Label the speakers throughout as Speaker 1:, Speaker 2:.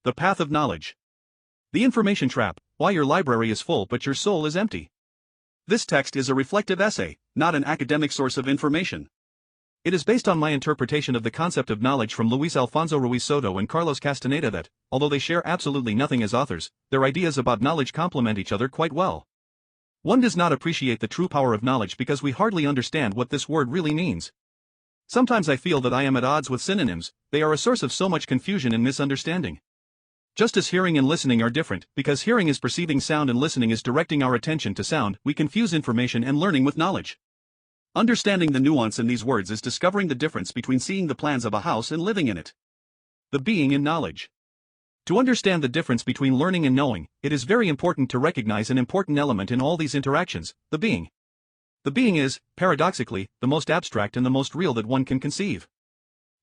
Speaker 1: The Path of Knowledge. The Information Trap, Why Your Library is Full But Your Soul is Empty. This text is a reflective essay, not an academic source of information. It is based on my interpretation of the concept of knowledge from Luis Alfonso Ruiz Soto and Carlos Castaneda that, although they share absolutely nothing as authors, their ideas about knowledge complement each other quite well. One does not appreciate the true power of knowledge because we hardly understand what this word really means. Sometimes I feel that I am at odds with synonyms. They are a source of so much confusion and misunderstanding. Just as hearing and listening are different, because hearing is perceiving sound and listening is directing our attention to sound, we confuse information and learning with knowledge. Understanding the nuance in these words is discovering the difference between seeing the plans of a house and living in it. The being in knowledge. To understand the difference between learning and knowing, it is very important to recognize an important element in all these interactions: the being. The being is, paradoxically, the most abstract and the most real that one can conceive.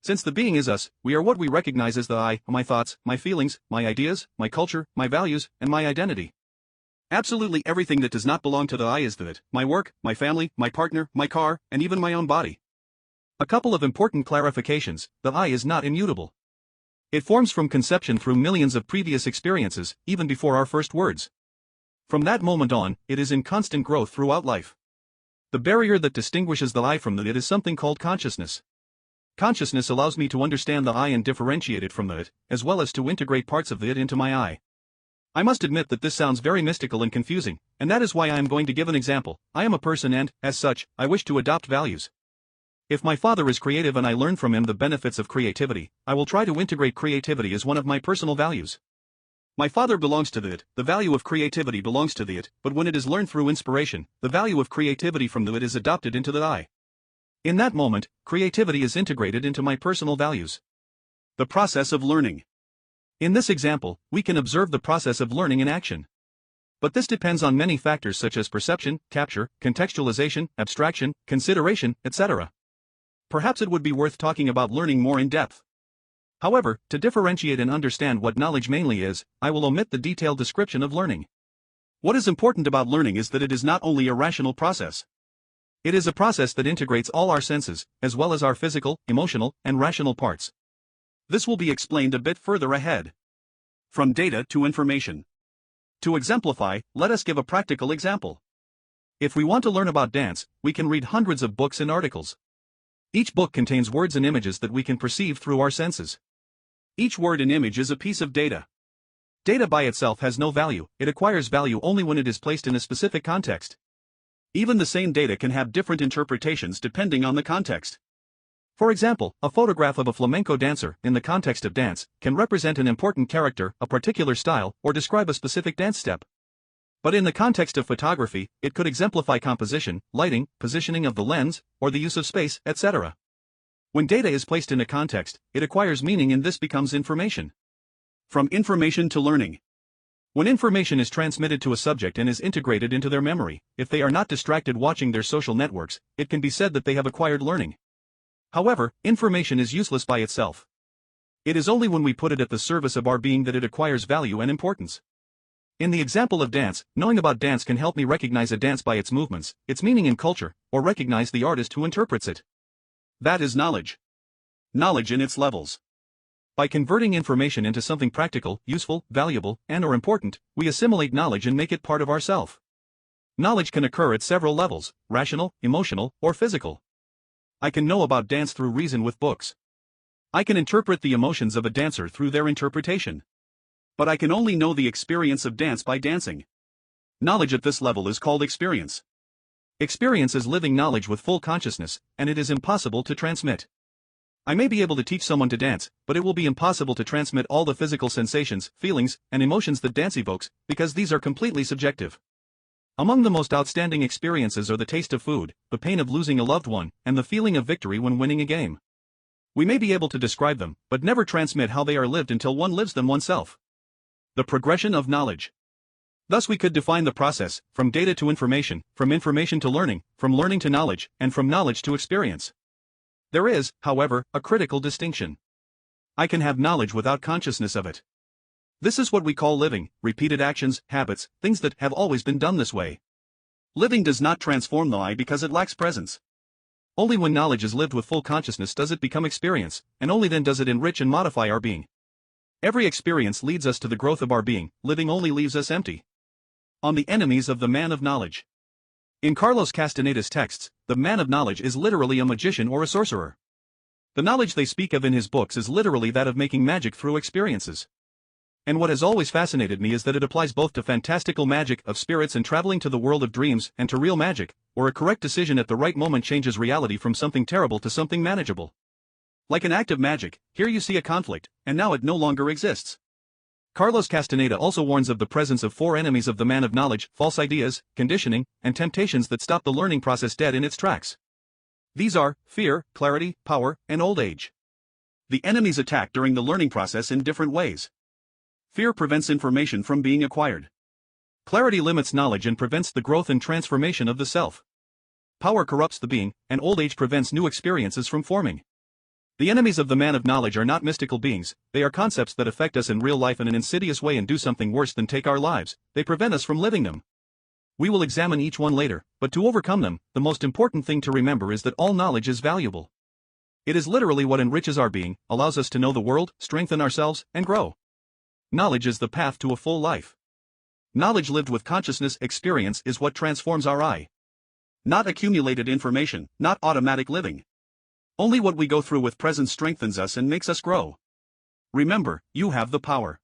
Speaker 1: Since the being is us, we are what we recognize as the I, my thoughts, my feelings, my ideas, my culture, my values, and my identity. Absolutely everything that does not belong to the I is the it: my work, my family, my partner, my car, and even my own body. A couple of important clarifications: the I is not immutable. It forms from conception through millions of previous experiences, even before our first words. From that moment on, it is in constant growth throughout life. The barrier that distinguishes the I from the it is something called consciousness. Consciousness allows me to understand the I and differentiate it from the it, as well as to integrate parts of the it into my I. I must admit that this sounds very mystical and confusing, and that is why I am going to give an example. I am a person and, as such, I wish to adopt values. If my father is creative and I learn from him the benefits of creativity, I will try to integrate creativity as one of my personal values. My father belongs to the it, the value of creativity belongs to the it, but when it is learned through inspiration, the value of creativity from the it is adopted into the I. In that moment, creativity is integrated into my personal values. The process of learning. In this example, we can observe the process of learning in action. But this depends on many factors such as perception, capture, contextualization, abstraction, consideration, etc. Perhaps it would be worth talking about learning more in depth. However, to differentiate and understand what knowledge mainly is, I will omit the detailed description of learning. What is important about learning is that it is not only a rational process. It is a process that integrates all our senses, as well as our physical, emotional, and rational parts. This will be explained a bit further ahead. From data to information. To exemplify, let us give a practical example. If we want to learn about dance, we can read hundreds of books and articles. Each book contains words and images that we can perceive through our senses. Each word and image is a piece of data. Data by itself has no value, it acquires value only when it is placed in a specific context. Even the same data can have different interpretations depending on the context. For example, a photograph of a flamenco dancer, in the context of dance, can represent an important character, a particular style, or describe a specific dance step. But in the context of photography, it could exemplify composition, lighting, positioning of the lens, or the use of space, etc. When data is placed in a context, it acquires meaning and this becomes information. From information to learning. When information is transmitted to a subject and is integrated into their memory, if they are not distracted watching their social networks, it can be said that they have acquired learning. However, information is useless by itself. It is only when we put it at the service of our being that it acquires value and importance. In the example of dance, knowing about dance can help me recognize a dance by its movements, its meaning and culture, or recognize the artist who interprets it. That is knowledge. Knowledge in its levels. By converting information into something practical, useful, valuable, and/or important, we assimilate knowledge and make it part of ourself. Knowledge can occur at several levels: rational, emotional, or physical. I can know about dance through reason with books. I can interpret the emotions of a dancer through their interpretation. But I can only know the experience of dance by dancing. Knowledge at this level is called experience. Experience is living knowledge with full consciousness, and it is impossible to transmit. I may be able to teach someone to dance, but it will be impossible to transmit all the physical sensations, feelings, and emotions that dance evokes, because these are completely subjective. Among the most outstanding experiences are the taste of food, the pain of losing a loved one, and the feeling of victory when winning a game. We may be able to describe them, but never transmit how they are lived until one lives them oneself. The progression of knowledge. Thus we could define the process, from data to information, from information to learning, from learning to knowledge, and from knowledge to experience. There is, however, a critical distinction. I can have knowledge without consciousness of it. This is what we call living: repeated actions, habits, things that have always been done this way. Living does not transform the I because it lacks presence. Only when knowledge is lived with full consciousness does it become experience, and only then does it enrich and modify our being. Every experience leads us to the growth of our being, living only leaves us empty. On the enemies of the man of knowledge. In Carlos Castaneda's texts, the man of knowledge is literally a magician or a sorcerer. The knowledge they speak of in his books is literally that of making magic through experiences. And what has always fascinated me is that it applies both to fantastical magic of spirits and traveling to the world of dreams and to real magic, where a correct decision at the right moment changes reality from something terrible to something manageable. Like an act of magic, here you see a conflict, and now it no longer exists. Carlos Castaneda also warns of the presence of 4 enemies of the man of knowledge: false ideas, conditioning, and temptations that stop the learning process dead in its tracks. These are fear, clarity, power, and old age. The enemies attack during the learning process in different ways. Fear prevents information from being acquired. Clarity limits knowledge and prevents the growth and transformation of the self. Power corrupts the being, and old age prevents new experiences from forming. The enemies of the man of knowledge are not mystical beings, they are concepts that affect us in real life in an insidious way and do something worse than take our lives: they prevent us from living them. We will examine each one later, but to overcome them, the most important thing to remember is that all knowledge is valuable. It is literally what enriches our being, allows us to know the world, strengthen ourselves, and grow. Knowledge is the path to a full life. Knowledge lived with consciousness experience is what transforms our I. Not accumulated information, not automatic living. Only what we go through with presence strengthens us and makes us grow. Remember, you have the power.